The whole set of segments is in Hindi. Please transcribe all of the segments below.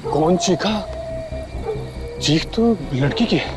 कौन चीखा? चीख तो लड़की की है।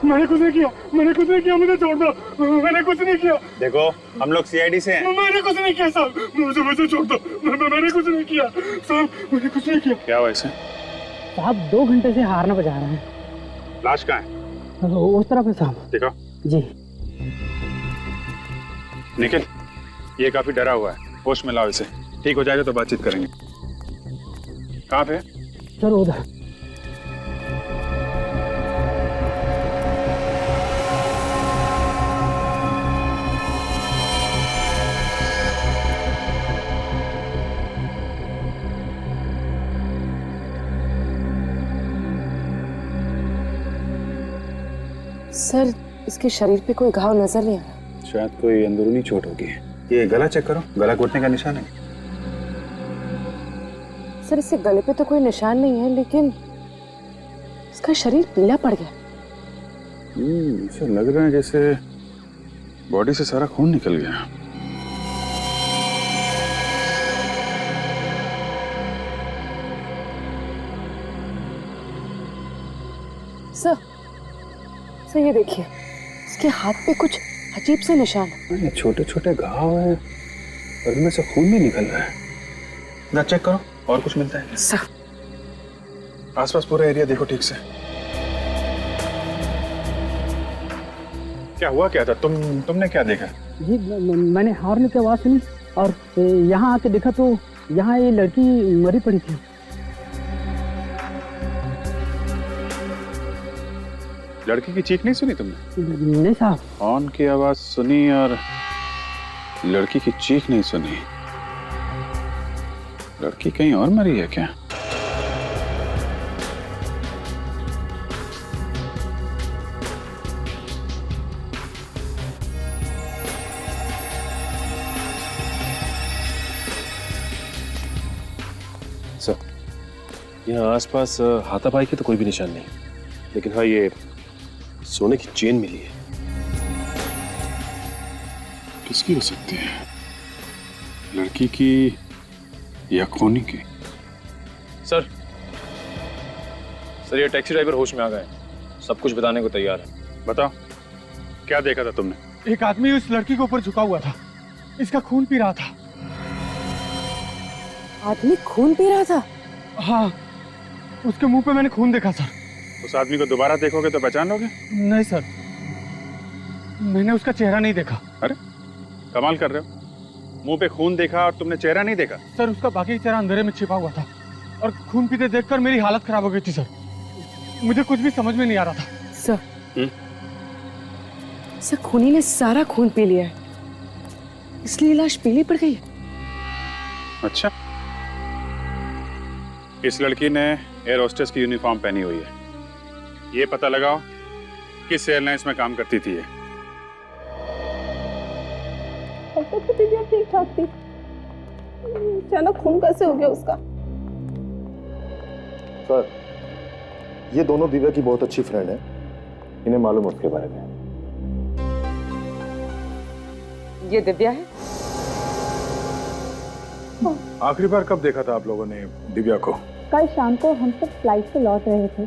मैंने कुछ नहीं किया, मैंने कुछ नहीं किया, मुझे छोड़ दो, मैंने कुछ नहीं किया। देखो हम लोग सीआईडी से हैं। मैंने कुछ नहीं किया साहब, मुझे छोड़ दो, मैंने कुछ नहीं किया साहब, मैंने कुछ नहीं किया। क्या हुआ इसे? साहब 2 घंटे से हारना बजा रहे हैं। लाश कहाँ है? उस तरफ है साहब। देखो जी। निखिल, ये काफी डरा हुआ है, होश में लाओ इसे। ठीक हो जाएगा तो बातचीत करेंगे। कहाँ पे? सर उधर। सर, इसके शरीर पे कोई घाव नजर नहीं आ रहा। शायद कोई अंदरूनी चोट होगी। ये गला चेक करो, गला घोटने का निशान है। सर, इससे गले पे तो कोई निशान नहीं है, लेकिन इसका शरीर पीला पड़ गया। इसे लग रहा है जैसे बॉडी से सारा खून निकल गया। सर ये देखिए, इसके हाथ पे कुछ अजीब से निशान है। छोटे छोटे घाव है और इनमें से खून भी निकल रहा है। ना चेक करो और कुछ मिलता है। सर, आसपास पूरा एरिया देखो ठीक से। क्या हुआ क्या था? तुमने क्या देखा? जी मैंने हॉर्न की आवाज़ सुनी और यहाँ आके देखा तो यहाँ ये लड़की मरी पड़ी थी। लड़की की चीख नहीं सुनी तुमने? नहीं साहब। हॉर्न की आवाज सुनी और लड़की की चीख नहीं सुनी। लड़की कहीं और मरी है क्या? सर, यहाँ आसपास हाथापाई की तो कोई भी निशान नहीं, लेकिन हाँ ये सोने की चेन मिली है। किसकी हो सकती है? लड़की की या खूनी की? सर, सर ये टैक्सी ड्राइवर होश में आ गए, सब कुछ बताने को तैयार है। बताओ, क्या देखा था तुमने? एक आदमी उस लड़की के ऊपर झुका हुआ था, इसका खून पी रहा था। आदमी खून पी रहा था? हाँ, उसके मुंह पे मैंने खून देखा सर। उस आदमी को दोबारा देखोगे तो पहचान लोगे? नहीं सर, मैंने उसका चेहरा नहीं देखा। अरे कमाल कर रहे हो, मुंह पे खून देखा और तुमने चेहरा नहीं देखा? सर उसका बाकी चेहरा अंधेरे में छिपा हुआ था और खून पीते देखकर मेरी हालत खराब हो गई थी सर। मुझे कुछ भी समझ में नहीं आ रहा था। सर, सर खूनी ने सारा खून पी लिया है, इसलिए लाश पीली पड़ गई। अच्छा, इस लड़की ने एयर होस्टेस की यूनिफॉर्म पहनी हुई है। ये पता लगाओ किस एयरलाइंस में काम करती थी ये। तो दिव्या ठीक ठाक थी, अचानक खून कैसे हो गया उसका? सर, ये दोनों दिव्या की बहुत अच्छी फ्रेंड है, इन्हें मालूम है उसके बारे में। ये दिव्या है? आखिरी बार कब देखा था आप लोगों ने दिव्या को? कल शाम को हम सब फ्लाइट से लौट रहे थे,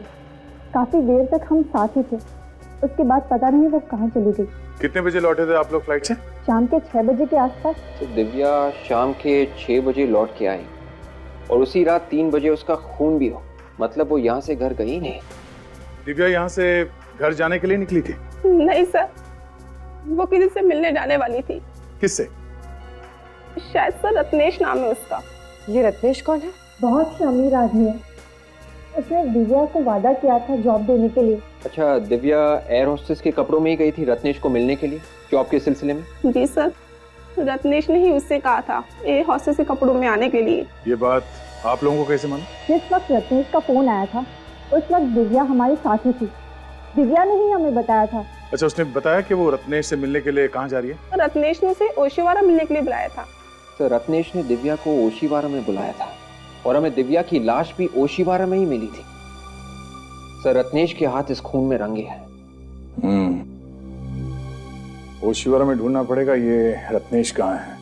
काफी देर तक हम साथ ही थे। उसके बाद पता नहीं वो कहाँ चली गई। कितने बजे लौटे थे आप लोग फ्लाइट से? शाम के 6 बजे के आसपास। तो दिव्या शाम के 6 बजे लौट के आई और उसी रात 3 बजे उसका खून भी हो, मतलब वो यहाँ से घर गई नहीं। दिव्या यहाँ से घर जाने के लिए निकली थी? नहीं सर, वो किसी से मिलने जाने वाली थी। किससे? शायद सर रत्नेश नाम है उसका। ये रत्नेश कौन है? बहुत ही अमीर आदमी है, उसने दिव्या को वादा किया था जॉब देने के लिए। अच्छा, दिव्या एयर होस्टेस के कपड़ों में ही गई थी रत्नेश को मिलने के लिए जॉब के सिलसिले में? जी सर, रत्नेश ने ही उससे कहा था एयर होस्टेस के कपड़ों में आने के लिए। ये बात आप लोगों को कैसे मालूम? जिस वक्त रत्नेश का फोन आया था उस वक्त दिव्या हमारे साथ ही थी, दिव्या ने ही हमें बताया था। अच्छा, उसने बताया कि वो रत्नेश से मिलने के लिए कहाँ जा रही है? रत्नेश ने उसे ओशिवारा मिलने के लिए बुलाया था। तो रत्नेश ने दिव्या को ओशिवारा में बुलाया था और हमें दिव्या की लाश भी ओशिवारा में ही मिली थी। सर, रत्नेश के हाथ इस खून में रंगे हैं। ओशिवारा में ढूंढना पड़ेगा ये रत्नेश कहाँ है,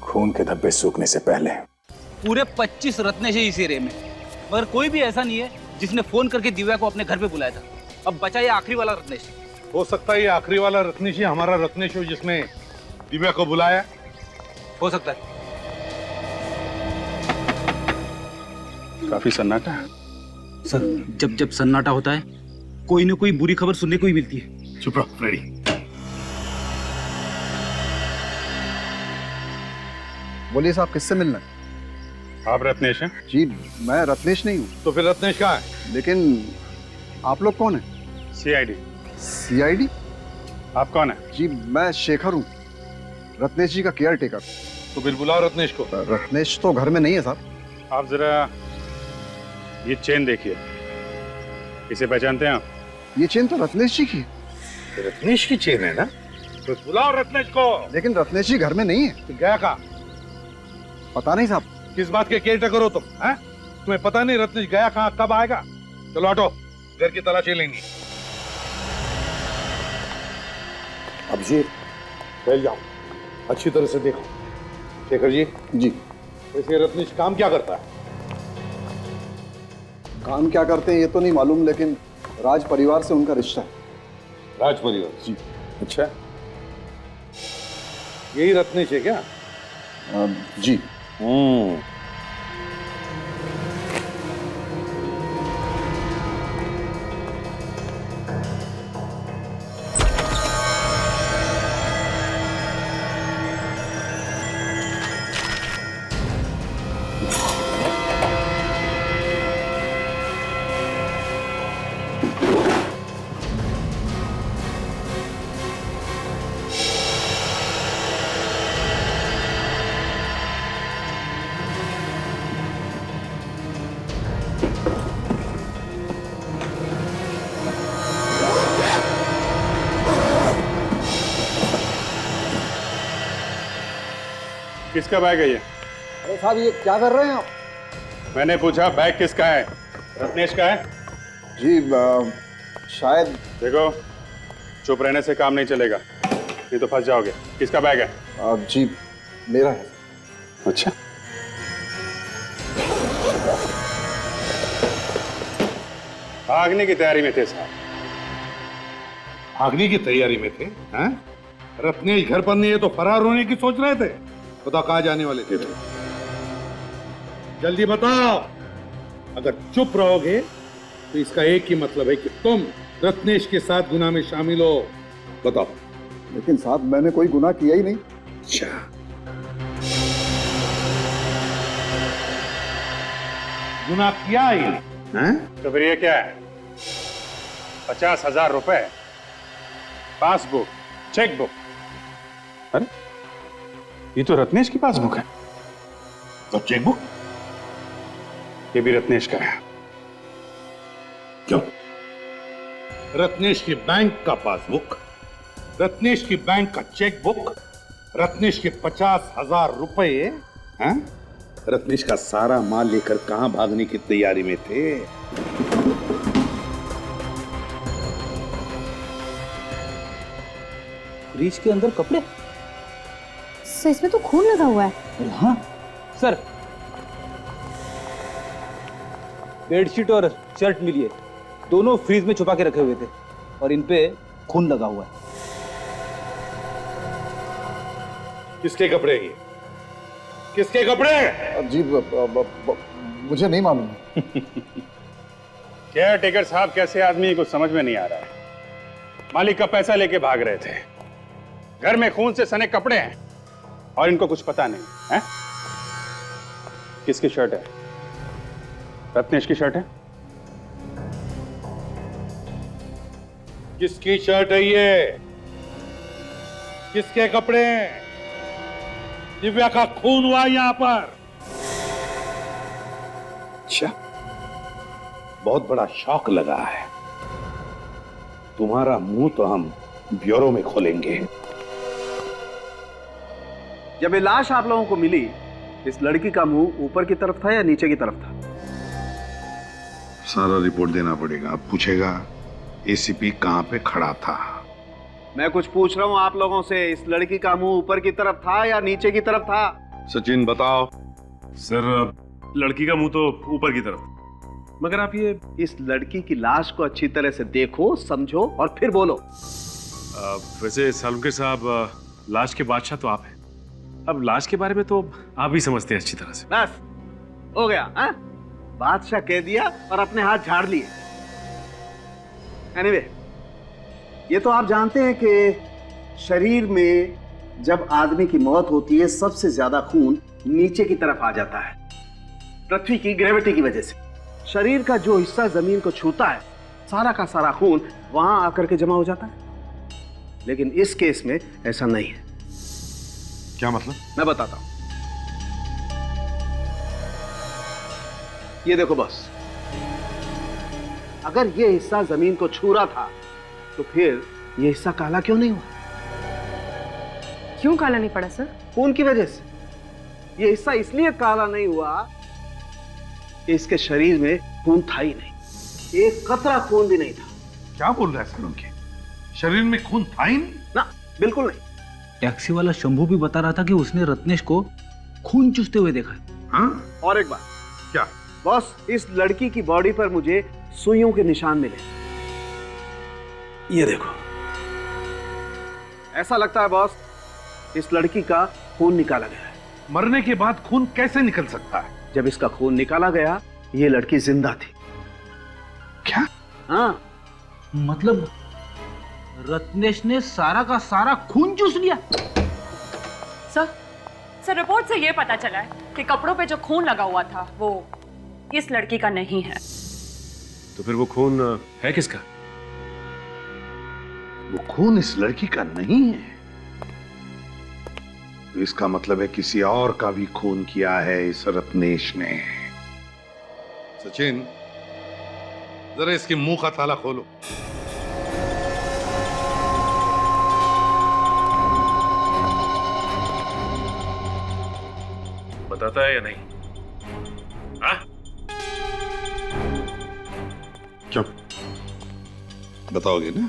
खून के धब्बे सूखने से पहले। पूरे 25 रत्नेश है इस एरिया में, मगर कोई भी ऐसा नहीं है जिसने फोन करके दिव्या को अपने घर पे बुलाया था। अब बचा ये आखिरी वाला रत्नेश। हो सकता है ये आखिरी वाला रत्नेश ही हमारा रत्नेश हो जिसने दिव्या को बुलाया। हो सकता है। काफी सन्नाटा है। सर, जब जब सन्नाटा होता है कोई ना कोई बुरी खबर सुनने को ही मिलती है। चुप रहो फ्रेडी। बोलिए साहब, किससे मिलना है? आप रत्नेश हैं? जी, मैं रत्नेश नहीं हूँ। तो फिर रत्नेश कहाँ है? लेकिन आप लोग कौन हैं? CID। CID? आप कौन है? जी, मैं शेखर हूँ, रत्नेश जी का केयर टेकर। तो फिर बुलाओ रत्नेश को। रत्नेश तो घर में नहीं है साहब। आप जरा ये चेन देखिए, इसे पहचानते हैं आप? ये चेन तो रत्नेश जी की है। रत्नेश की चेन है ना? तो बुलाओ रत्नेश को। लेकिन रत्नेश जी घर में नहीं है। तो गया कहाँ? पता नहीं साहब। किस बात के केयर टेकर हो तुम? हैं? तुम्हें पता नहीं रत्नेश गया कहाँ, कब आएगा? चलो हटो, घर की तलाशी लेंगे। अब जी बैठ जाओ, अच्छी तरह से देखो। शेखर जी। जी। वैसे रत्नेश काम क्या करता है? काम क्या करते हैं ये तो नहीं मालूम, लेकिन राज परिवार से उनका रिश्ता है। राज परिवार? जी। अच्छा, यही रत्नेश है क्या? जी। किसका बैग है ये? अरे साहब, ये क्या कर रहे हैं आप? मैंने पूछा बैग किसका है? रत्नेश का है? जी, शायद। देखो, चुप रहने से काम नहीं चलेगा, नहीं तो फंस जाओगे। किसका बैग है? जी, मेरा है। अच्छा, भागने की तैयारी में थे साहब। भागने की तैयारी में थे? हैं? रत्नेश घर पर नहीं है तो फरार होने की सोच रहे थे? बताओ कहाँ जाने वाले थे? जल्दी बताओ। अगर चुप रहोगे तो इसका एक ही मतलब है कि तुम रत्नेश के साथ गुनाह में शामिल हो। बताओ। लेकिन साहब मैंने कोई गुनाह किया ही नहीं। अच्छा, गुनाह किया ही नहीं, हैं? तो फिर ये क्या है? 50,000 रुपए, पासबुक, चेकबुक। अरे ये तो रत्नेश की पासबुक है। तो चेकबुक ये भी रत्नेश का है। क्यों? रत्नेश की बैंक का पासबुक, रत्नेश की बैंक का चेकबुक, रत्नेश के 50,000 रुपए, हैं? रत्नेश का सारा माल लेकर कहां भागने की तैयारी में थे? फ्रिज के अंदर कपड़े? सर इसमें तो खून लगा हुआ है। हाँ सर, बेडशीट और शर्ट मिली है, दोनों फ्रीज में छुपा के रखे हुए थे और इन पे खून लगा हुआ है। किसके कपड़े ये? किसके कपड़े? जी मुझे नहीं मालूम। केयर टेकर साहब कैसे आदमी है, कुछ समझ में नहीं आ रहा है। मालिक का पैसा लेके भाग रहे थे, घर में खून से सने कपड़े हैं और इनको कुछ पता नहीं है। किसकी शर्ट है? रत्नेश की शर्ट है। किसकी शर्ट है ये? किसके कपड़े हैं? दिव्या का खून हुआ यहां पर। अच्छा, बहुत बड़ा शौक लगा है। तुम्हारा मुंह तो हम ब्यूरो में खोलेंगे। जब ये लाश आप लोगों को मिली, इस लड़की का मुंह ऊपर की तरफ था या नीचे की तरफ था? सारा रिपोर्ट देना पड़ेगा। अब पूछेगा एसीपी कहां पे खड़ा था। मैं कुछ पूछ रहा हूं आप लोगों से, इस लड़की का मुंह ऊपर की तरफ था या नीचे की तरफ था? सचिन बताओ। सर लड़की का मुंह तो ऊपर की तरफ, मगर आप ये इस लड़की की लाश को अच्छी तरह से देखो, समझो और फिर बोलो। वैसे सालुंके साहब, लाश के बादशाह तो आप हैं। अब लाश के बारे में तो आप ही समझते हैं अच्छी तरह से। बस हो गया, हाँ? बादशाह कह दिया और अपने हाथ झाड़ लिए। एनीवे, ये तो आप जानते हैं कि शरीर में जब आदमी की मौत होती है सबसे ज्यादा खून नीचे की तरफ आ जाता है, पृथ्वी की ग्रेविटी की वजह से। शरीर का जो हिस्सा जमीन को छूता है, सारा का सारा खून वहां आकर के जमा हो जाता है। लेकिन इस केस में ऐसा नहीं है। क्या मतलब? मैं बताता हूं। ये देखो बॉस, अगर ये हिस्सा जमीन को छू रहा था तो फिर ये हिस्सा काला क्यों नहीं हुआ? क्यों काला नहीं पड़ा सर? खून की वजह से। ये हिस्सा इसलिए काला नहीं हुआ कि इसके शरीर में खून था ही नहीं, एक कतरा खून भी नहीं था। क्या बोल रहा है सर? उनके शरीर में खून था ही नहीं? ना, बिल्कुल नहीं। टैक्सी वाला शंभू भी बता रहा था कि उसने रत्नेश को खून चूसते हुए देखा है। हाँ? और एक बात। क्या? बॉस, इस लड़की की बॉडी पर मुझे सुइयों के निशान मिले। ये देखो, ऐसा लगता है बॉस इस लड़की का खून निकाला गया है। मरने के बाद खून कैसे निकल सकता है? जब इसका खून निकाला गया, ये लड़की जिंदा थी। क्या? हाँ, मतलब रत्नेश ने सारा का सारा खून चूस लिया? सर रिपोर्ट से ये पता चला है कि कपड़ों पे जो खून लगा हुआ था वो इस लड़की का नहीं है। तो फिर वो खून है किसका? वो खून इस लड़की का नहीं है, तो इसका मतलब है किसी और का भी खून किया है इस रत्नेश ने। सचिन, जरा इसके मुंह का ताला खोलो। बताता है या नहीं? हाँ? क्यों? बताओगे ना?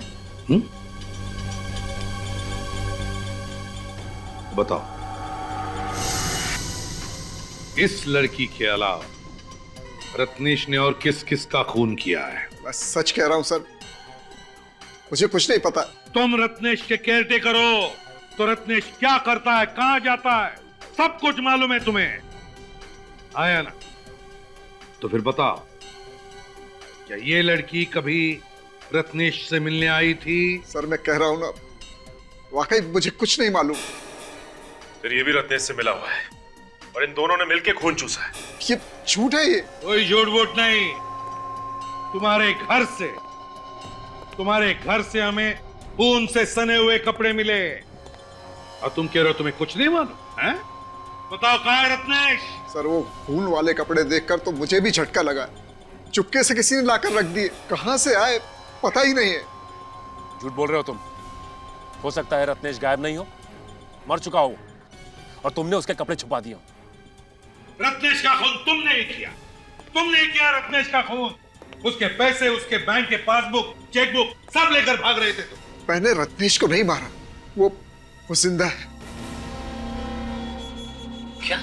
बताओ। इस लड़की के अलावा रत्नेश ने और किस किस का खून किया है? मैं सच कह रहा हूं सर, मुझे कुछ नहीं पता। तुम रत्नेश के केयरटेकर हो, तो रत्नेश क्या करता है, कहां जाता है, सब कुछ मालूम है तुम्हें। आया ना? तो फिर बताओ, क्या ये लड़की कभी रत्नेश से मिलने आई थी? सर मैं कह रहा हूं ना, वाकई मुझे कुछ नहीं मालूम। फिर ये भी रत्नेश से मिला हुआ है और इन दोनों ने मिलके खून चूसा है। ये झूठ है। ये कोई झूठ वूठ नहीं। तुम्हारे घर से हमें खून से सने हुए कपड़े मिले और तुम कह रहे हो तुम्हें कुछ नहीं मालूम है? बताओ कहाँ है रत्नेश? सर वो खून वाले कपड़े देखकर तो मुझे भी झटका लगा। चुपके से किसी ने लाकर रख दिए, कहां से आए पता ही नहीं है। झूठ बोल रहे हो तुम। हो सकता है रत्नेश गायब नहीं हो, मर चुका हो और तुमने उसके कपड़े छुपा दिए हो। रत्नेश का खून तुमने ही किया। तुमने किया रत्नेश का खून। उसके पैसे, उसके बैंक के पासबुक, चेकबुक सब लेकर भाग रहे थे तुम। मैंने रत्नेश को नहीं मारा, वो जिंदा है। क्या?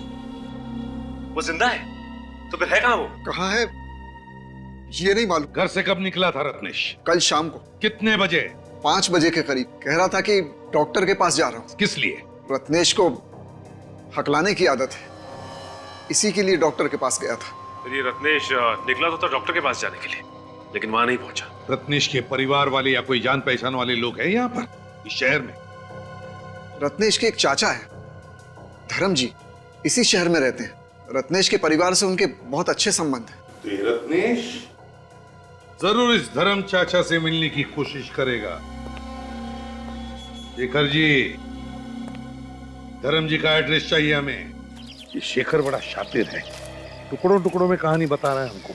वो जिंदा है? तो फिर है कहां वो? कहां है ये नहीं मालूम। घर से कब निकला था रत्नेश? कल शाम को। कितने बजे? 5 बजे के करीब। कह रहा था कि डॉक्टर के पास जा रहा हूं। किस लिए? रत्नेश को हकलाने की आदत है, इसी के लिए डॉक्टर के पास गया था। फिर ये रत्नेश निकला तो था डॉक्टर के पास जाने के लिए, लेकिन वहां नहीं पहुंचा। रत्नेश के परिवार वाले या कोई जान पहचान वाले लोग हैं यहाँ पर इस शहर में? रत्नेश के एक चाचा है, धर्म जी, इसी शहर में रहते हैं। रत्नेश के परिवार से उनके बहुत अच्छे संबंध हैं। तो ये रत्नेश जरूर इस धर्म चाचा से मिलने की कोशिश करेगा। शेखर जी, धर्म जी का एड्रेस चाहिए हमें। ये शेखर बड़ा शातिर है, टुकड़ों टुकड़ों में कहानी बता रहा है हमको।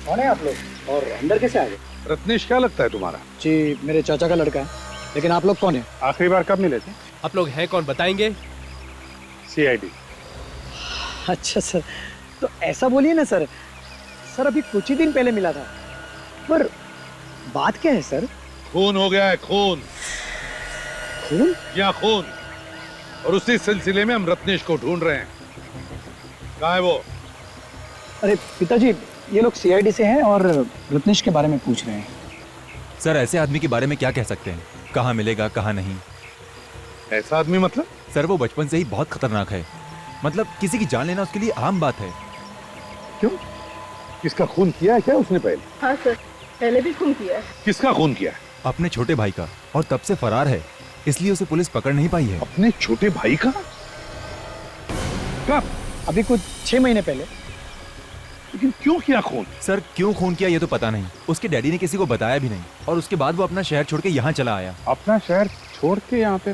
कौन है आप लोग और अंदर कैसे आ गए? रत्नेश क्या लगता है तुम्हारा? जी मेरे चाचा का लड़का है, लेकिन आप लोग कौन है? आखिरी बार कब मिले थे? आप लोग हैं कौन बताएंगे? CID। अच्छा सर, तो ऐसा बोलिए ना सर। सर अभी कुछ ही दिन पहले मिला था, पर बात क्या है सर? खून हो गया है, खून। खून? या खून, और उसी सिलसिले में हम रत्नेश को ढूंढ रहे हैं। कहाँ है वो? अरे पिताजी, ये लोग CID से हैं और रत्नेश के बारे में पूछ रहे हैं। सर ऐसे आदमी के बारे में क्या कह सकते हैं, कहाँ मिलेगा कहाँ नहीं। ऐसा आदमी मतलब? सर वो बचपन से ही बहुत खतरनाक है, मतलब किसी की जान लेना उसके लिए आम बात है। क्यों? किसका खून किया है क्या उसने पहले? हाँ सर, पहले भी खून किया है। किसका खून किया है? अपने छोटे भाई का, और तब से फरार है, इसलिए उसे पुलिस पकड़ नहीं पाई है। अपने छोटे भाई का? कब? अभी कुछ 6 महीने पहले। लेकिन क्यों किया खून? सर क्यों खून किया ये तो पता नहीं, उसके डैडी ने किसी को बताया भी नहीं, और उसके बाद वो अपना शहर छोड़ के यहाँ चला आया। अपना शहर छोड़ के यहाँ पे?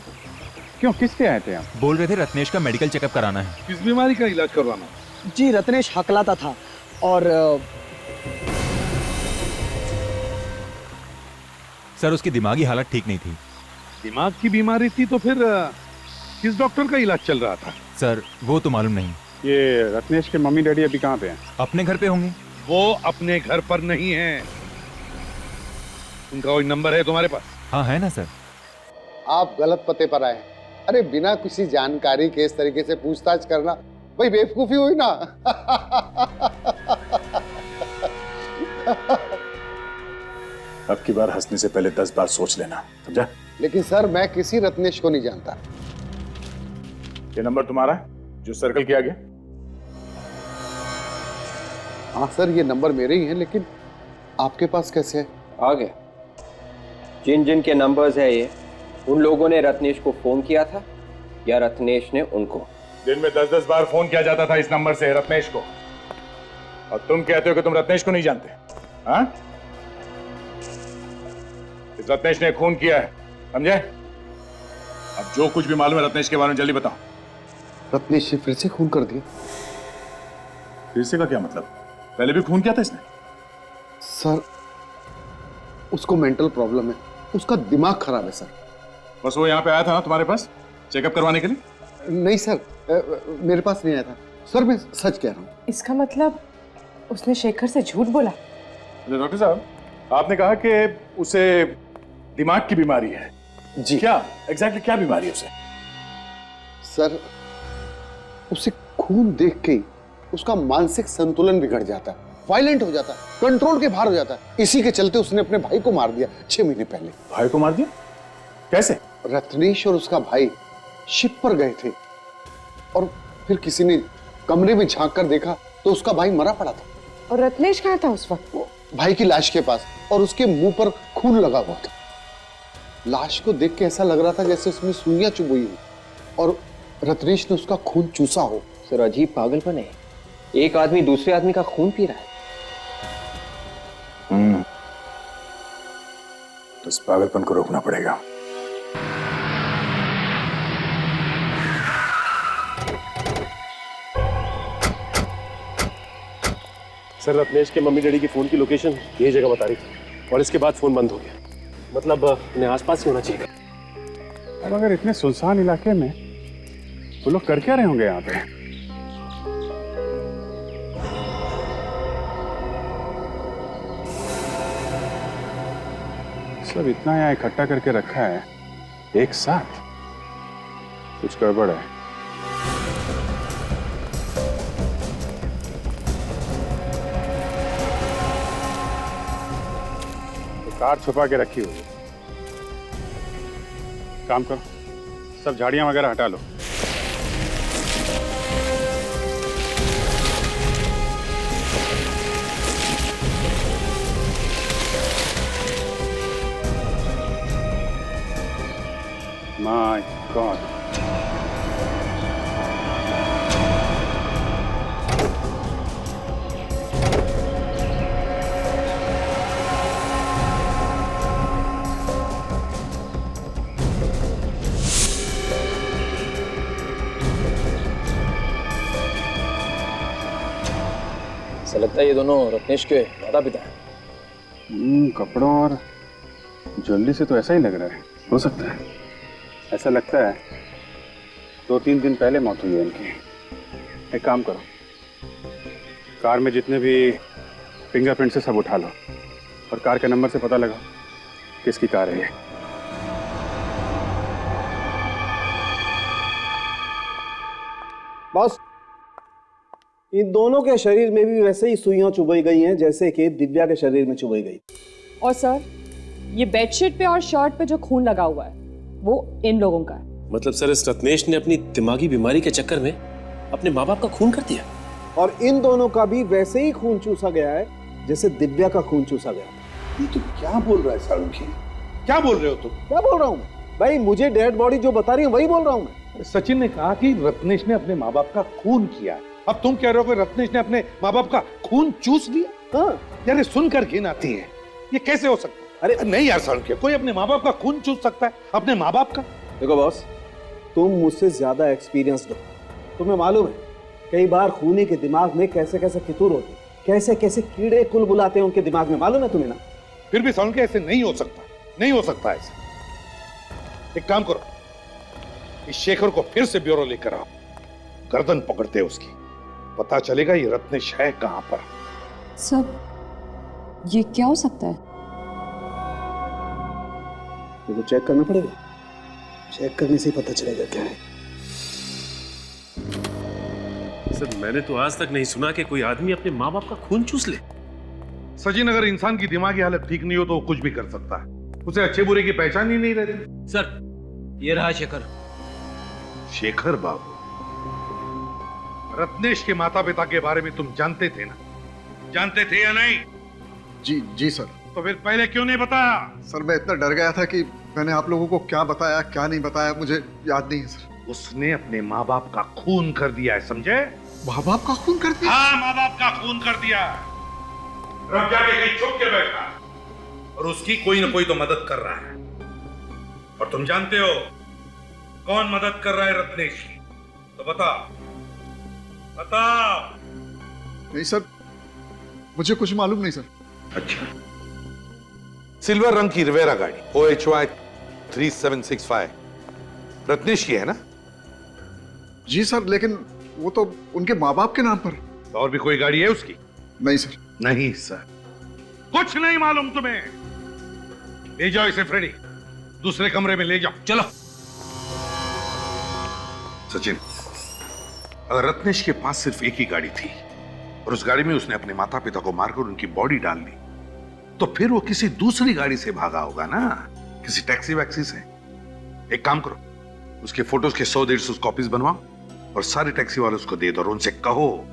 क्यों, किस लिए आए थे यहाँ? बोल रहे थे रत्नेश का मेडिकल चेकअप कराना है। किस बीमारी का इलाज करवाना? जी रत्नेश हकलाता था और सर उसकी दिमागी हालत ठीक नहीं थी। दिमाग की बीमारी थी तो फिर किस डॉक्टर का इलाज चल रहा था? सर वो तो मालूम नहीं। ये रत्नेश के मम्मी डैडी अभी कहाँ पे हैं? अपने घर पे होंगे। वो अपने घर पर नहीं है। उनका कोई नंबर है तुम्हारे पास? हाँ है ना सर। आप गलत पते पर आए। अरे बिना किसी जानकारी के इस तरीके से पूछताछ करना भाई बेवकूफी हुई ना। अब की बार हंसने से पहले 10 बार सोच लेना, समझा? लेकिन सर मैं किसी रत्नेश को नहीं जानता। ये नंबर तुम्हारा है जो सर्कल किया गया? हाँ सर ये नंबर मेरे ही है, लेकिन आपके पास कैसे है? आ गया। जिन जिन के नंबर्स है ये, उन लोगों ने रत्नेश को फोन किया था या रत्नेश ने उनको? दिन में 10-10 बार फोन किया जाता था इस नंबर से रत्नेश को, और तुम कहते हो कि तुम रत्नेश को नहीं जानते? हाँ? इस रत्नेश ने खून किया है, समझे? अब जो कुछ भी मालूम है रत्नेश के बारे में जल्दी बताओ। रत्नेश ने फिर से खून कर दिया? फिर से का क्या मतलब? पहले भी खून किया था इसने? सर उसको मेंटल प्रॉब्लम है, उसका दिमाग खराब है सर। बस वो यहाँ पे आया था ना तुम्हारे पास चेकअप करवाने के लिए? नहीं सर, मेरे पास नहीं आया था सर, मैं सच कह रहा हूँ। इसका मतलब उसने शेखर से झूठ बोला? डॉक्टर साहब आपने कहा कि उसे दिमाग की बीमारी है। जी क्या एग्जैक्टली क्या बीमारी है उसे? सर उसे खून देख के ही उसका मानसिक संतुलन बिगड़ जाता है, वायलेंट हो जाता है, कंट्रोल के बाहर हो जाता है। इसी के चलते उसने अपने भाई को मार दिया 6 महीने पहले। भाई को मार दिया? कैसे? रत्नेश और उसका भाई शिप पर गए थे और फिर किसी ने कमरे में झांक कर देखा तो उसका भाई मरा पड़ा था। और रत्नेश कहाँ था उस वक्त? भाई की लाश के पास, और उसके मुंह पर खून लगा हुआ था। लाश को देख के ऐसा लग रहा था जैसे उसमें सुइयां चुभ हुई हो और रत्नेश ने उसका खून चूसा हो। सर अजीब पागलपन है, एक आदमी दूसरे आदमी का खून पी रहा है। तो इस पागलपन को रोकना पड़ेगा। सर रत्नेश के मम्मी डैडी की फोन की लोकेशन यही जगह बता रही थी और इसके बाद फोन बंद हो गया। मतलब इन्हें आसपास ही होना चाहिए। अब अगर इतने सुनसान इलाके में वो लोग कर क्या रहे होंगे यहाँ पे? सब इतना यहाँ इकट्ठा करके रखा है एक साथ, कुछ गड़बड़ है। तो कार छुपा के रखी हुई है। काम करो, सब झाड़ियां वगैरह हटा लो। My God. ऐसा लगता है ये दोनों रत्नेश के माता पिता हैं। कपड़ों और ज्वेलरी से तो ऐसा ही लग रहा है। हो सकता है, ऐसा लगता है 2-3 दिन पहले मौत हुई है इनकी। एक काम करो, कार में जितने भी फिंगरप्रिंट से सब उठा लो और कार के नंबर से पता लगाओ किसकी कार है ये। बॉस, इन दोनों के शरीर में भी वैसे ही सुइयां चुभाई गई हैं जैसे कि दिव्या के शरीर में चुभाई गई। और सर, ये बेडशीट पे और शर्ट पे जो खून लगा हुआ है वो इन लोगों का है। मतलब सर इस रत्नेश ने अपनी दिमागी बीमारी के चक्कर में अपने माँ बाप का खून कर दिया। और इन दोनों का भी वैसे ही खून चूसा गया है जैसे दिव्या का खून चूसा गया। ये तुम क्या बोल रहा है सालुंखी? क्या बोल रहे हो तुम? क्या बोल रहा हूँ मैं भाई? मुझे डेड बॉडी जो बता रही है वही बोल रहा हूँ मैं। सचिन ने कहा कि रत्नेश ने अपने माँ बाप का खून किया। अब तुम कह रहे हो कि रत्नेश ने अपने माँ बाप का खून चूस लिया? हाँ यार, सुनकर घिन आती है। ये कैसे हो सकता है? अरे नहीं यार सालुंखी, कोई अपने माँ बाप का खून चूस सकता है? अपने माँ बाप का? देखो बॉस, तुम मुझसे ज्यादा एक्सपीरियंस्ड हो, तुम्हें मालूम है कई बार खूनी के दिमाग में कैसे कैसे फितूर होते हैं, कैसे कैसे कीड़े कुल बुलाते हैं उनके दिमाग में, मालूम है तुम्हें ना? फिर भी सालुंखी ऐसे नहीं हो सकता, नहीं हो सकता ऐसे। एक काम करो, इस शेखर को फिर से ब्यूरो लेकर आओ, गर्दन पकड़ते उसकी, पता चलेगा ये रत्नेश है कहां पर। सर, ये क्या हो सकता है? ये तो चेक करना पड़ेगा, चेक करने से ही पता चलेगा क्या है। सर मैंने तो आज तक नहीं सुना कि कोई आदमी अपने माँ बाप का खून चूस ले। सचिन, अगर इंसान की दिमागी हालत ठीक नहीं हो तो वो कुछ भी कर सकता है। उसे अच्छे बुरे की पहचान ही नहीं रहती। सर, ये रहा शेखर। शेखर बाबू, रत्नेश के माता पिता के बारे में तुम जानते थे ना? जानते थे या नहीं? जी सर। तो फिर पहले क्यों नहीं बताया? सर मैं इतना डर गया था कि मैंने आप लोगों को क्या बताया क्या नहीं बताया मुझे याद नहीं है सर। उसने अपने माँ बाप का खून कर दिया है, समझे? माँ बाप का खून कर दिया? हाँ, माँ बाप का खून कर दिया। रब जाके कहीं छुप के बैठा और उसकी कोई ना कोई तो मदद कर रहा है। और तुम जानते हो कौन मदद कर रहा है रत्नेश की? तो बताओ, बताओ। नहीं सर, मुझे कुछ मालूम नहीं सर। अच्छा, सिल्वर रंग की रिवेरा गाड़ी OHY 3765 रत्नेश की है ना? जी सर, लेकिन वो तो उनके माँ बाप के नाम पर। तो और भी कोई गाड़ी है उसकी? नहीं सर। नहीं सर, कुछ नहीं मालूम तुम्हें। ले जाओ इसे फ्रेडी, दूसरे कमरे में ले जाओ। चलो। सचिन, अगर रत्नेश के पास सिर्फ एक ही गाड़ी थी और उस गाड़ी में उसने अपने माता पिता को मारकर उनकी बॉडी डाल ली, तो फिर वो किसी दूसरी गाड़ी से भागा होगा ना, किसी टैक्सी वैक्सी से। एक काम करो, उसके फोटोज के 100-150 कॉपीज बनवाओ और सारे टैक्सी वालों को दे दो और उनसे कहो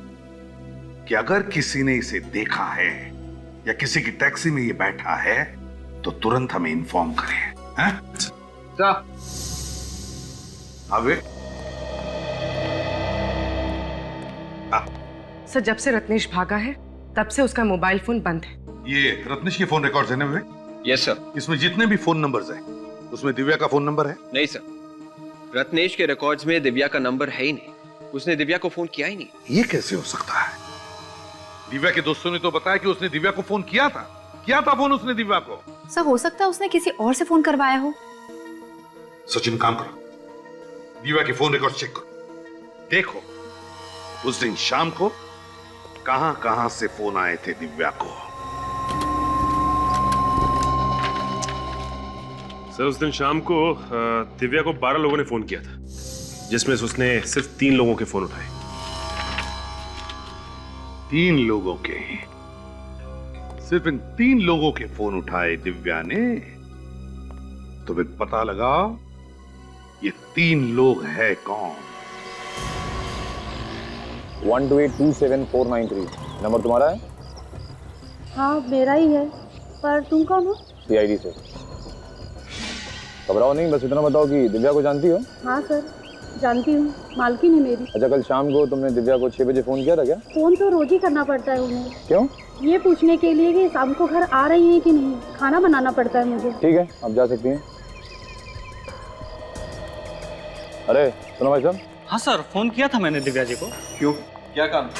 कि अगर किसी ने इसे देखा है या किसी की टैक्सी में ये बैठा है तो तुरंत हमें इन्फॉर्म करें। हैं? आगे। सर, जब से रत्नेश भागा है तब से उसका मोबाइल फोन बंद है। ये रत्नेश के फोन रिकॉर्ड्स है ना विवेक? Yes sir. इसमें जितने भी फोन नंबर्स हैं उसमें दिव्या का फोन नंबर है? नहीं सर, रत्नेश के रिकॉर्ड्स में दिव्या का नंबर है ही नहीं। उसने दिव्या को फोन किया ही नहीं। ये कैसे हो सकता है? दिव्या के दोस्तों ने तो बताया कि उसने दिव्या को फोन किया था फोन उसने दिव्या को। सर हो सकता है उसने किसी और से फोन करवाया हो। सचिन, काम करो, दिव्या के फोन रिकॉर्ड चेक करो, देखो उस दिन शाम को कहां से फोन आए थे दिव्या को। सर, उस दिन शाम को दिव्या को 12 लोगों ने फोन किया था, जिसमें से उसने सिर्फ 3 लोगों के फोन उठाए। 3 लोगों के? सिर्फ इन 3 लोगों के फोन उठाए दिव्या ने? तो फिर पता लगाओ ये 3 लोग है कौन। 12827 नंबर तुम्हारा है? हाँ मेरा ही है, पर तुम कौन हो? CID से। घबराओ नहीं, बस इतना बताओ कि दिव्या को जानती हो? हाँ सर जानती हूँ, मालकिन है मेरी। अच्छा, कल शाम को तुमने दिव्या को 6 बजे फोन किया था क्या? फोन तो रोज ही करना पड़ता है उन्हें। क्यों? ये पूछने के लिए कि शाम को घर आ रही है कि नहीं, खाना बनाना पड़ता है मुझे। ठीक है, आप जा सकती हैं। अरे सुनो भाई साहब। हाँ सर, फोन किया था मैंने दिव्या जी को। क्यों, क्या काम?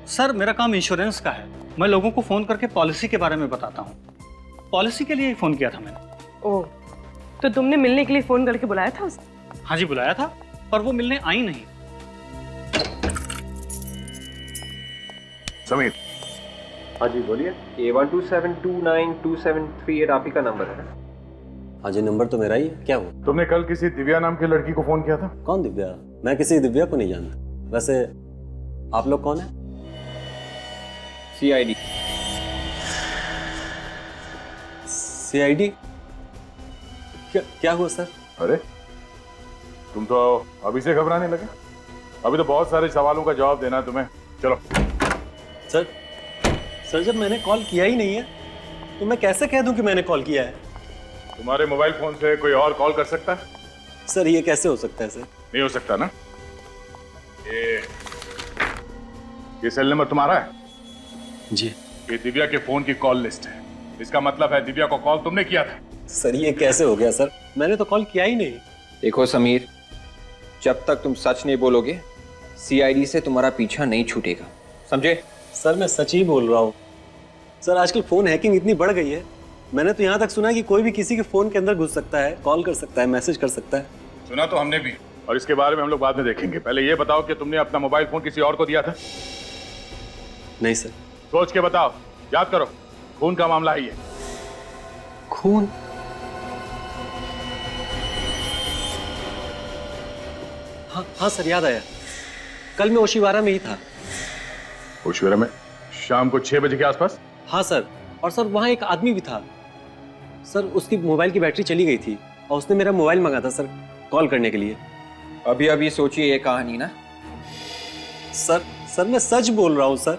सर मेरा काम इंश्योरेंस का है, मैं लोगों को फोन करके पॉलिसी के बारे में बताता हूँ। पॉलिसी के लिए ही फोन किया था मैंने। ओह, तो तुमने मिलने के लिए फोन करके बुलाया था उसे? हाँ जी बुलाया था, पर वो मिलने आई नहीं। समीर। हाँ जी बोलिए। A127292738 आप ही का नंबर है? हाँ जी, नंबर तो मेरा ही है। क्या हुआ? तुमने कल किसी दिव्या नाम की लड़की को फोन किया था? कौन दिव्या? मैं किसी दिव्या को नहीं जानता। वैसे आप लोग कौन है? CID। CID? क्या हुआ सर? अरे तुम तो अभी से घबराने लगे। अभी तो बहुत सारे सवालों का जवाब देना है तुम्हें। चलो। सर जब मैंने कॉल किया ही नहीं है तो मैं कैसे कह दूं कि मैंने कॉल किया है? तुम्हारे मोबाइल फोन से कोई और कॉल कर सकता है? सर ये कैसे हो सकता है सर? नहीं हो सकता ना। ये सेल नंबर तुम्हारा है? जी। ये दिव्या के फोन की कॉल लिस्ट है। इसका मतलब है दिव्या को कॉल तुमने किया था। सर ये कैसे हो गया सर? मैंने तो कॉल किया ही नहीं। देखो समीर, जब तक तुम सच नहीं बोलोगे CID से तुम्हारा पीछा नहीं छूटेगा, समझे? सर मैं सच ही बोल रहा हूँ। सर आजकल फोन हैकिंग इतनी बढ़ गई है, मैंने तो यहाँ तक सुना है कि कोई भी किसी के फोन के अंदर घुस सकता है, कॉल कर सकता है, मैसेज कर सकता है। सुना तो हमने भी, और इसके बारे में हम लोग बाद में देखेंगे। पहले ये बताओ कि तुमने अपना मोबाइल फोन किसी और को दिया था? नहीं सर। सोच के बताओ, याद करो, खून का मामला है ये। खून? हाँ सर याद आया, कल मैं ओशिवारा में ही था। ओशिवारा में? शाम को 6 बजे के आसपास? हाँ सर, और सर वहाँ एक आदमी भी था। सर उसकी मोबाइल की बैटरी चली गई थी और उसने मेरा मोबाइल मंगा था सर कॉल करने के लिए। अभी सोचिए ये कहानी ना। सर मैं सच बोल रहा हूँ सर।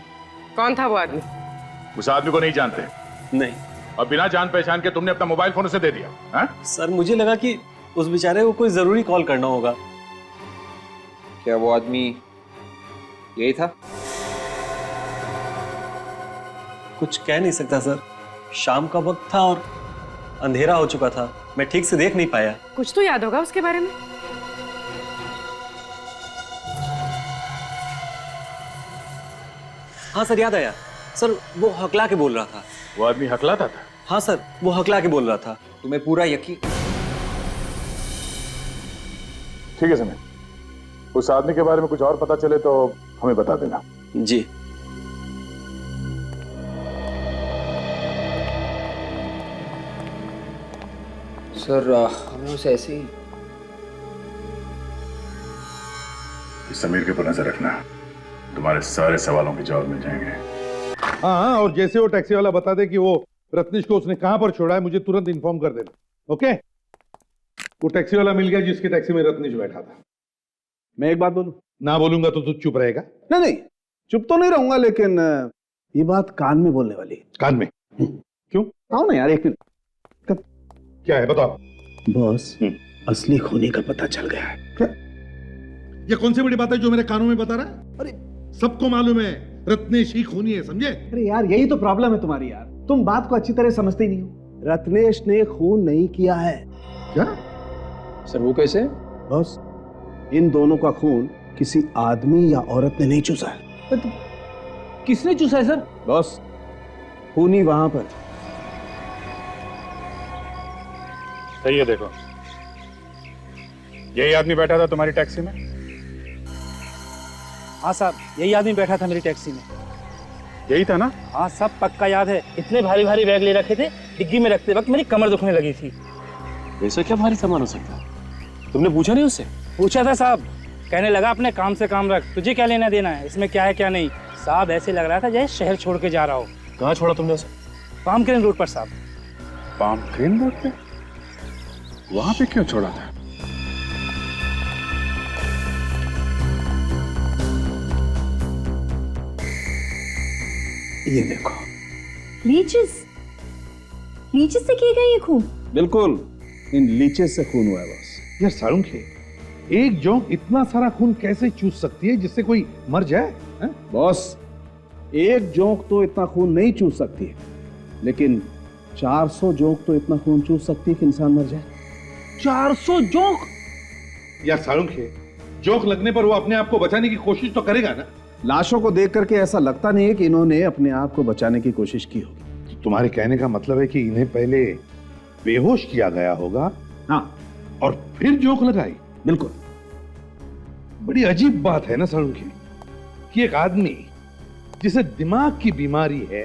कौन था वो आदमी? उस आदमी को नहीं जानते? नहीं। और बिना जान पहचान के तुमने अपना मोबाइल फोन उसे दे दिया? हा? सर मुझे लगा कि उस बेचारे को कोई जरूरी कॉल करना होगा। क्या वो आदमी यही था? कुछ कह नहीं सकता सर, शाम का वक्त था और अंधेरा हो चुका था, मैं ठीक से देख नहीं पाया। कुछ तो याद होगा उसके बारे में। हाँ सर याद आया, सर वो हकला के बोल रहा था। वो आदमी हकलाता था? हाँ सर वो हकला के बोल रहा था। तुम्हें पूरा यकीन? ठीक है समय, उस आदमी के बारे में कुछ और पता चले तो हमें बता देना। जी। सर हमें उसे ऐसे ही इस समीर के ऊपर नजर रखना, तुम्हारे सारे सवालों के जवाब मिल जाएंगे। हाँ, और जैसे वो टैक्सी वाला बता दे कि वो रत्नेश को उसने कहां पर छोड़ा है, मुझे तुरंत इन्फॉर्म कर देना। ओके? वो टैक्सी वाला मिल गया जिसकी टैक्सी में रत्नेश बैठा था। मैं एक बात बोलूं? ना बोलूंगा तो तू चुप रहेगा? नहीं नहीं, चुप तो नहीं रहूंगा, लेकिन ये बात कान में बोलने वाली है। कान में? क्यों? आओ ना यार, एक मिनट। क्या है बताओ। बॉस, असली खूनी का पता चल गया है। ये कौन सी बड़ी बात है जो मेरे कानों में बता रहा है? अरे सबको मालूम है रत्नेश ही खूनी है, समझे? अरे यार, यही तो प्रॉब्लम है तुम्हारी यार, तुम बात को अच्छी तरह समझते ही नहीं हो। रत्नेश ने खून नहीं किया है। क्या? सर वो कैसे? बॉस, इन दोनों का खून किसी आदमी या औरत ने नहीं चूसा है। किसने चूसा है सर? बॉस, खूनी वहां पर। सही है, देखो यही आदमी बैठा था तुम्हारी टैक्सी में? हाँ साहब, यही आदमी बैठा था मेरी टैक्सी में। यही था ना? हाँ सब पक्का याद है। इतने भारी भारी बैग ले रखे थे, डिग्गी में रखते वक्त मेरी कमर दुखने लगी थी। ऐसा क्या भारी सामान हो सकता है? तुमने पूछा नहीं उससे? पूछा था साहब, कहने लगा अपने काम से काम रख, तुझे क्या लेना देना है, इसमें क्या है क्या नहीं। साहब ऐसे लग रहा था जैसे शहर छोड़ के जा रहा हो। कहाँ छोड़ा तुमने उसे? पाम क्रेन रोड पर साहब। पाम क्रेन रोड पे? वहां पे क्यों छोड़ा था? ये देखो, लीचेस से किए गए ये खून? बिल्कुल, इन लीचेस से खून हुआ है बॉस। यार सारुंखे, एक जोंक इतना सारा खून कैसे चूस सकती है जिससे कोई मर जाए? बॉस, एक जोंक तो इतना खून नहीं चूस सकती है, लेकिन 400 जोंक तो इतना खून चूस सकती है कि इंसान मर जाए। 400 जोंक? यार सारुंखे, जोंक लगने पर वो अपने आप को बचाने की कोशिश तो करेगा ना? लाशों को देख करके ऐसा लगता नहीं है कि इन्होंने अपने आप को बचाने की कोशिश की होगी। तो तुम्हारे कहने का मतलब है कि इन्हें पहले बेहोश किया गया होगा, हाँ, और फिर जोंक लगाई? बिल्कुल। बड़ी अजीब बात है ना सारुंखे, कि एक आदमी जिसे दिमाग की बीमारी है,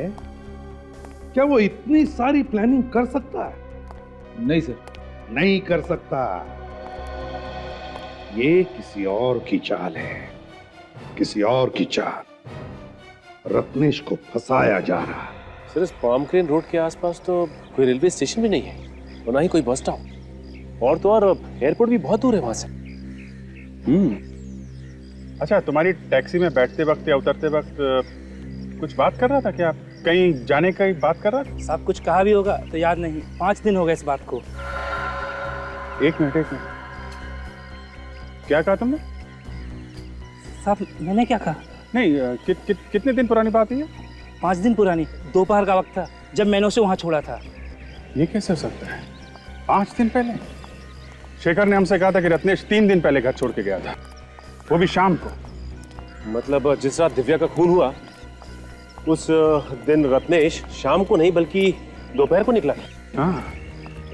क्या वो इतनी सारी प्लानिंग कर सकता है? नहीं सर, नहीं कर सकता। ये किसी और की चाल है, किसी और की चाल। रत्नेश को फंसाया जा रहा है। सर इस पाम क्रेन रोड के आसपास तो कोई रेलवे स्टेशन भी नहीं है और ना ही कोई बस स्टॉप, और तो और एयरपोर्ट भी बहुत दूर है वहां से। अच्छा, तुम्हारी टैक्सी में बैठते वक्त या उतरते वक्त कुछ बात कर रहा था क्या? कहीं जाने का बात कर रहा था? साहब कुछ कहा भी होगा तो याद नहीं, 5 दिन हो गए इस बात को। एक मिनट, क्या कहा तुमने? साहब मैंने क्या कहा? नहीं, कितने दिन पुरानी बात है? 5 दिन पुरानी, दोपहर का वक्त था जब मैंने उसे वहां छोड़ा था। ये कैसे हो सकता है? 5 दिन पहले? शेखर ने हमसे कहा था कि रत्नेश 3 दिन पहले घर छोड़ के गया था, वो भी शाम को। मतलब जिस रात दिव्या का खून हुआ उस दिन रत्नेश शाम को नहीं बल्कि दोपहर को निकला था। हाँ,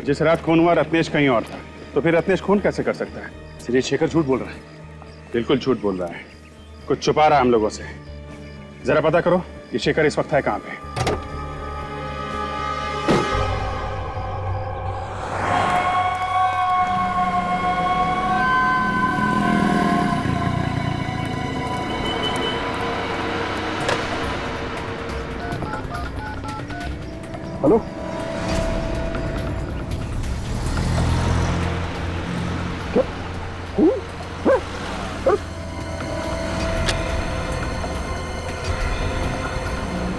जिस रात खून हुआ रत्नेश कहीं और था, तो फिर रत्नेश खून कैसे कर सकता है? सिर्फ शेखर झूठ बोल रहा है। बिल्कुल झूठ बोल रहा है, कुछ छुपा रहा है हम लोगों से। जरा पता करो ये शेखर इस वक्त है कहां पे। हेलो,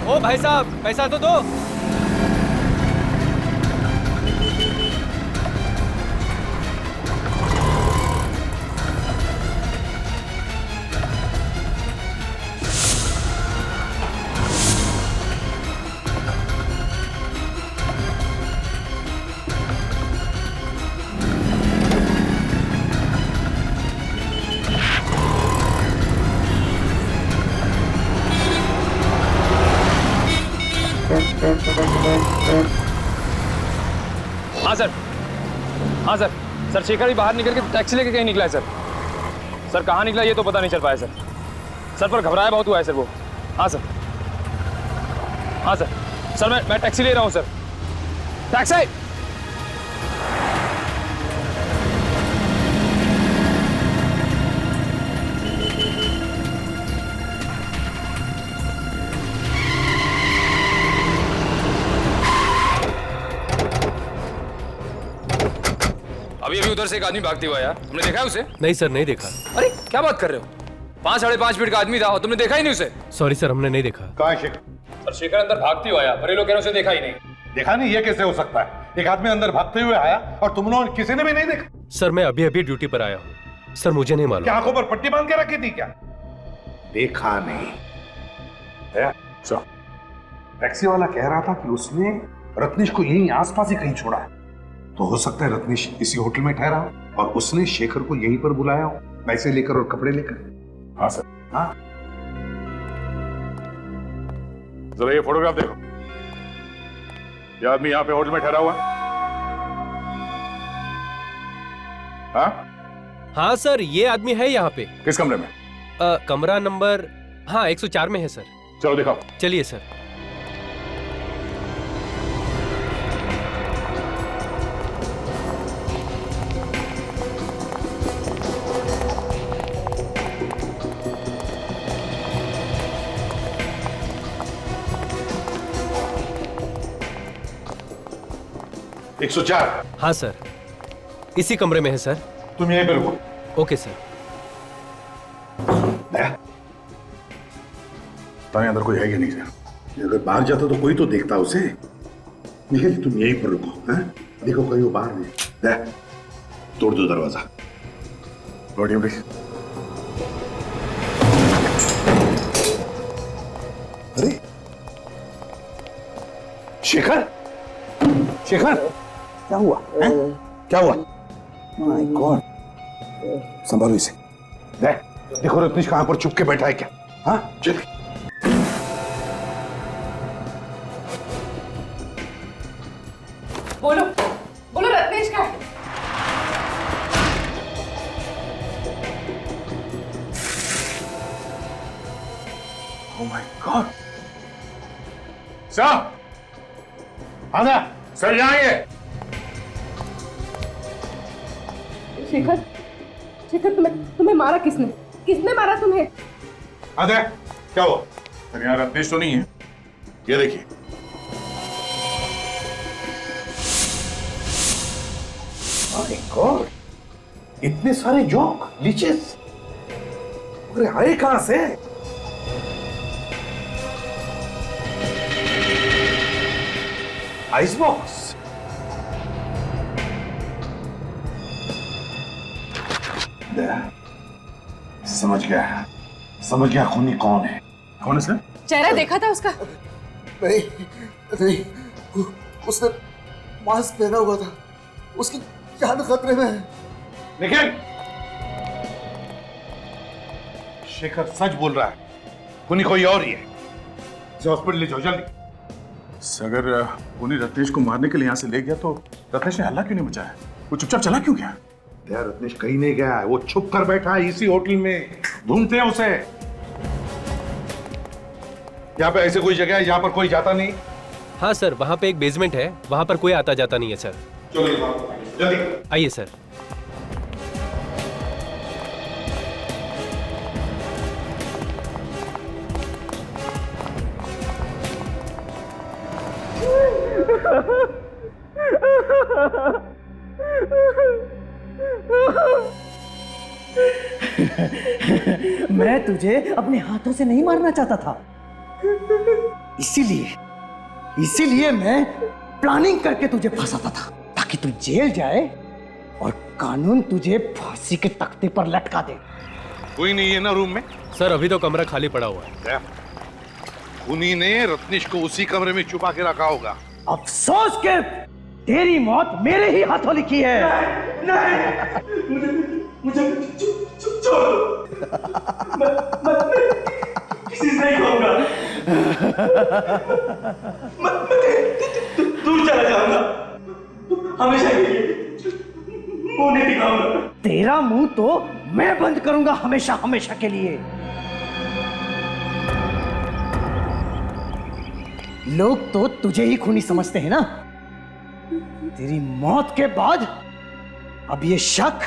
ओ भाई साहब, पैसा तो दो। हाँ सर, हाँ सर। सर शेखर भी बाहर निकल के टैक्सी लेके कहीं निकला है सर। सर कहाँ निकला ये तो पता नहीं चल पाया सर। सर पर घबराया बहुत हुआ है सर वो। हाँ सर, हाँ सर। सर मैं टैक्सी ले रहा हूँ सर। टैक्सी। अभी अभी उधर से एक आदमी भागते हुआ आया, तुमने देखा है उसे? नहीं सर, नहीं देखा। अरे क्या बात कर रहे हो? 5-5.5 फीट का आदमी था और तुमने देखा ही नहीं उसे? सॉरी सर, हमने नहीं देखा। कहाँ है शेखर? सर शेखर अंदर भागते हुआ आया, पर ये लोग कह रहे हैं उसे देखा ही नहीं। देखा नहीं? ये कैसे हो सकता है? एक आदमी अंदर भागते हुए आया और तुम लोग किसी ने भी नहीं देखा? सर मैं अभी अभी ड्यूटी पर आया हूँ सर, मुझे नहीं मालूम। क्या आंखों पर पट्टी बांध के रखी थी क्या? देखा नहीं। टैक्सी वाला कह रहा था कि उसने रत्नेश को यहीं आसपास ही कहीं छोड़ा है, तो हो सकता है रत्नेश इसी होटल में ठहरा हो और उसने शेखर को यहीं पर बुलाया हो, पैसे लेकर और कपड़े लेकर। हाँ सर। हाँ, जरा ये फोटोग्राफ देखो। ये आदमी यहाँ पे होटल में ठहरा हुआ है? हाँ सर, ये आदमी है यहाँ पे। किस कमरे में? कमरा नंबर 104 में है सर। चलो दिखाओ। चलिए सर। एक 104। हाँ सर, इसी कमरे में है सर। तुम यहीं पे रुको। Okay sir. ताने अंदर कोई है कि नहीं सर? अगर बाहर जाता तो कोई तो देखता उसे। निखिल तुम यहीं पर रुको। हैं? देखो कहीं वो बाहर नहीं। तोड़ दो दरवाजा। लौटिए प्लीज। अरे शेखर, शेखर क्या हुआ? हैं? क्या हुआ? माय गॉड, संभालो इसे। देखो रत्नेश कहां पर चुप के बैठा है क्या? हाँ चल। बोलो बोलो, रत्नेश का है? Oh my God. सर आना। सर यहाँ आइए। शेखर, शेखर तुम्हें मारा किसने? किसने मारा तुम्हें? आधा क्या हुआ? सर यहाँ रत्नेश तो नहीं है। ये देखिए। माय गॉड, इतने सारे जोक लीचेस, अरे आए कहां से? Ice box. समझ गया खूनी कौन है। कौन है सर? चेहरा देखा था उसका? नहीं नहीं, उसने मास्क पहना हुआ था, उसकी जान खतरे में है। निखिल, शेखर सच बोल रहा है, खूनी कोई और ही है। इसे हॉस्पिटल ले जाओ जल्दी। अगर खूनी रत्नेश को मारने के लिए यहाँ से ले गया तो रत्नेश ने हल्ला क्यों नहीं मचाया? वो चुपचाप चला क्यों गया? यार रत्नेश कहीं नहीं गया है, वो छुप कर बैठा है इसी होटल में। ढूंढते हैं उसे। यहाँ पे ऐसे कोई जगह है यहाँ पर कोई जाता नहीं? हाँ सर, वहाँ पे एक बेसमेंट है, वहाँ पर कोई आता जाता नहीं है सर। चलो जल्दी आइए सर। मैं तुझे अपने हाथों से नहीं मारना चाहता था, इसीलिए मैं प्लानिंग करके तुझे फंसाता था, ताकि तू जेल जाए और कानून तुझे फांसी के तख्ते पर लटका दे। कोई नहीं है ना रूम में? सर अभी तो कमरा खाली पड़ा हुआ है। खूनी ने रत्नेश को उसी कमरे में छुपा के रखा होगा। अफसोस के तेरी मौत मेरे ही हाथों लिखी है। मुझे छोड़, मैं किसी से नहीं कहूंगा। मैं दूर चला जाऊंगा, हमेशा के लिए मुंह नहीं दिखाऊंगा। तेरा मुंह तो मैं बंद करूंगा हमेशा हमेशा के लिए। लोग तो तुझे ही खूनी समझते हैं ना। तेरी मौत के बाद अब ये शक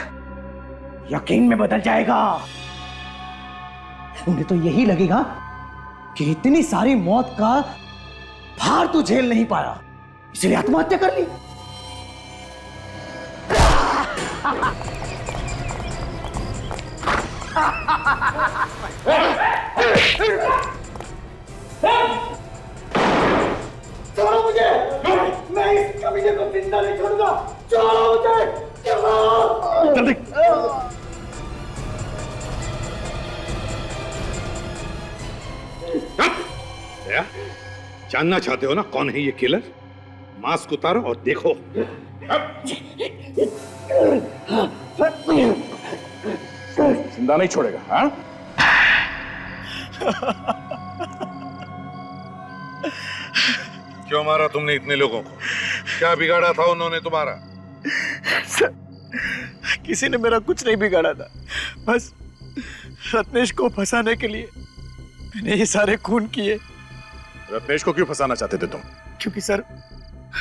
यकीन में बदल जाएगा। उन्हें तो यही लगेगा कि इतनी सारी मौत का भार तू झेल नहीं पाया, इसलिए आत्महत्या कर ली। छोड़ो मुझे, मैं इस कमीने को जिंदा नहीं छोड़ूंगा। छोड़ो मुझे, जल्दी। क्या जानना चाहते हो ना कौन है ये किलर? मास्क उतारो और देखो। जिंदा नहीं छोड़ेगा। हाँ? क्यों मारा तुमने इतने लोगों को? क्या बिगाड़ा था उन्होंने तुम्हारा? सर, किसी ने मेरा कुछ नहीं बिगाड़ा था, बस रत्नेश को फंसाने के लिए मैंने ये सारे खून किए। रत्नेश को क्यों फंसाना चाहते थे तुम? क्योंकि सर,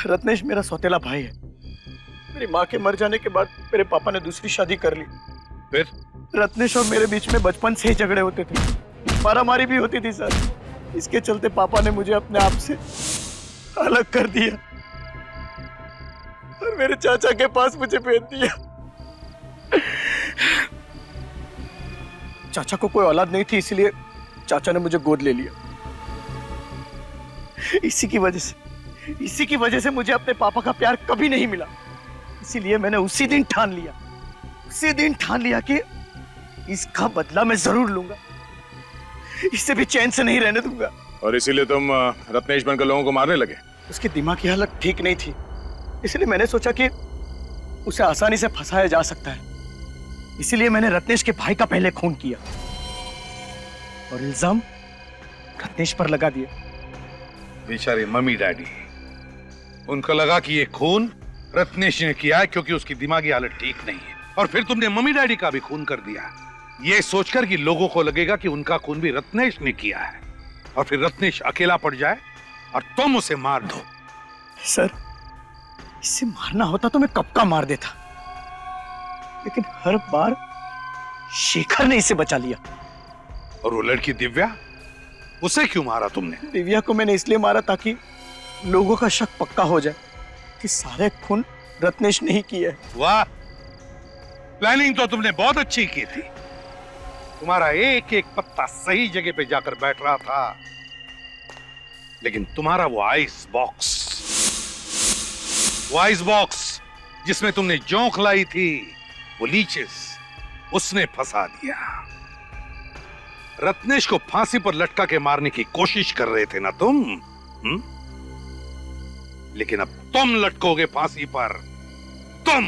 रत्नेश मेरा सौतेला भाई है। मेरी माँ के मर जाने के बाद मेरे पापा ने दूसरी शादी कर ली। फिर रत्नेश और मेरे बीच में बचपन से ही झगड़े होते थे, मारामारी भी होती थी सर। इसके चलते पापा ने मुझे अपने आप से अलग कर दिया और मेरे चाचा के पास मुझे भेज दिया। चाचा को कोई औलाद नहीं थी, इसलिए चाचा ने मुझे गोद ले लिया। इसी की वजह से मुझे अपने पापा का प्यार कभी नहीं मिला। इसीलिए मैंने उसी दिन ठान लिया कि इसका बदला मैं जरूर लूंगा। इससे भी चैन से नहीं रहने दूंगा। और इसीलिए तुम रत्नेश बनकर लोगों को मारने लगे? उसकी दिमाग की हालत ठीक नहीं थी, इसलिए मैंने सोचा कि उसे आसानी से फंसाया जा सकता है। इसीलिए मैंने रत्नेश के भाई का पहले खून किया और इल्जाम रत्नेश पर लगा दिया। बेचारे मम्मी डैडी, उनको लगा कि ये खून रत्नेश ने किया है क्योंकि उसकी दिमागी हालत ठीक नहीं है, और फिर तुमने मम्मी डैडी का भी खून कर दिया, ये सोचकर कि लोगों को लगेगा कि उनका खून भी रत्नेश ने किया है, और फिर रत्नेश अकेला पड़ जाए और तुम उसे मार दो। सर, इसे मारना होता तो मैं कब का मार देता, लेकिन हर बार शेखर ने इसे बचा लिया। और वो लड़की दिव्या, उसे क्यों मारा तुमने? दिव्या को मैंने इसलिए मारा ताकि लोगों का शक पक्का हो जाए कि सारे खून रत्नेश ने ही किए। वाह, प्लानिंग तो तुमने बहुत अच्छी की थी। तुम्हारा एक एक पत्ता सही जगह पे जाकर बैठ रहा था, लेकिन तुम्हारा वो आइस बॉक्स जिसमें तुमने जोंक लाई थी, वो लीचेस, उसने फंसा दिया। रत्नेश को फांसी पर लटका के मारने की कोशिश कर रहे थे ना तुम? लेकिन अब तुम लटकोगे फांसी पर, तुम।